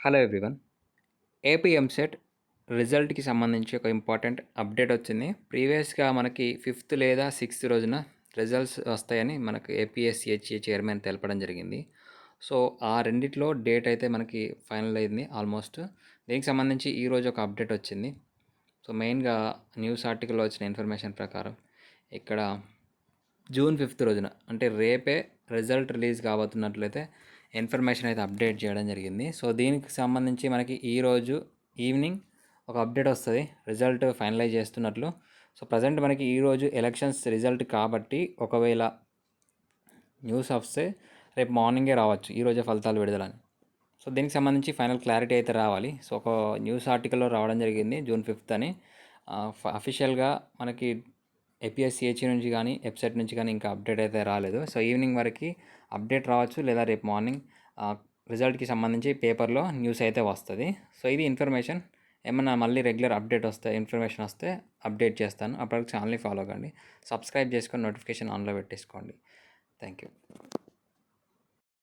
Hello everyone. AP EAMCET రిజల్ట్‌కి సంబంధించి ఒక important update వచ్చింది. ప్రీవియస్‌గా మనకి ఫిఫ్త్ లేదా సిక్స్త్ రోజున రిజల్ట్స్ వస్తాయని మనకు ఏపీఎస్‌సిహెచ్‌ఏ చైర్మన్ తెలపడం జరిగింది. సో, ఆ రెండిట్లో డేట్ అయితే మనకి ఫైనల్ అయింది ఆల్మోస్ట్. దీనికి సంబంధించి ఈరోజు ఒక అప్డేట్ వచ్చింది. సో, మెయిన్‌గా న్యూస్ ఆర్టికల్‌లో వచ్చిన ఇన్ఫర్మేషన్ ప్రకారం ఇక్కడ జూన్ 5థ్ రోజున అంటే రేపే రిజల్ట్ రిలీజ్ కాబోతున్నట్లయితే ఇన్ఫర్మేషన్ అయితే అప్డేట్ చేయడం జరిగింది. సో, దీనికి సంబంధించి మనకి ఈరోజు ఈవినింగ్ ఒక అప్డేట్ వస్తది. రిజల్ట్ ఫైనలైజ్ చేస్తున్నట్లు. సో, ప్రెజెంట్ మనకి ఈరోజు ఎలక్షన్స్ రిజల్ట్ కాబట్టి ఒకవేళ న్యూస్ వస్తే రేపు మార్నింగే రావచ్చు. ఈరోజే ఫలితాలు విడుదలని. సో, దీనికి సంబంధించి ఫైనల్ క్లారిటీ అయితే రావాలి. సో, ఒక న్యూస్ ఆర్టికల్‌లో రావడం జరిగింది జూన్ 5థ్ అని. అఫీషియల్‌గా మనకి ఏపీఎస్‌సిహెచ్ నుంచి గానీ, వెబ్‌సైట్ నుంచి గానీ ఇంకా అప్డేట్ అయితే రాలేదు. సో, ఈవినింగ్ వరకి అప్డేట్ రావచ్చు లేదా రేపు మార్నింగ్ రిజల్ట్‌కి సంబంధించి పేపర్‌లో న్యూస్ అయితే వస్తది. సో, ఇది ఇన్ఫర్మేషన్. ఏమన్నా మళ్ళీ రెగ్యులర్ అప్డేట్ వస్తే ఇన్ఫర్మేషన్ వస్తే అప్డేట్ చేస్తాను. అప్పటివరకు ఛానల్‌ని ఫాలో కండి. సబ్స్క్రైబ్ చేసుకొని నోటిఫికేషన్ ఆన్‌లో పెట్టేసుకోండి. Thank you.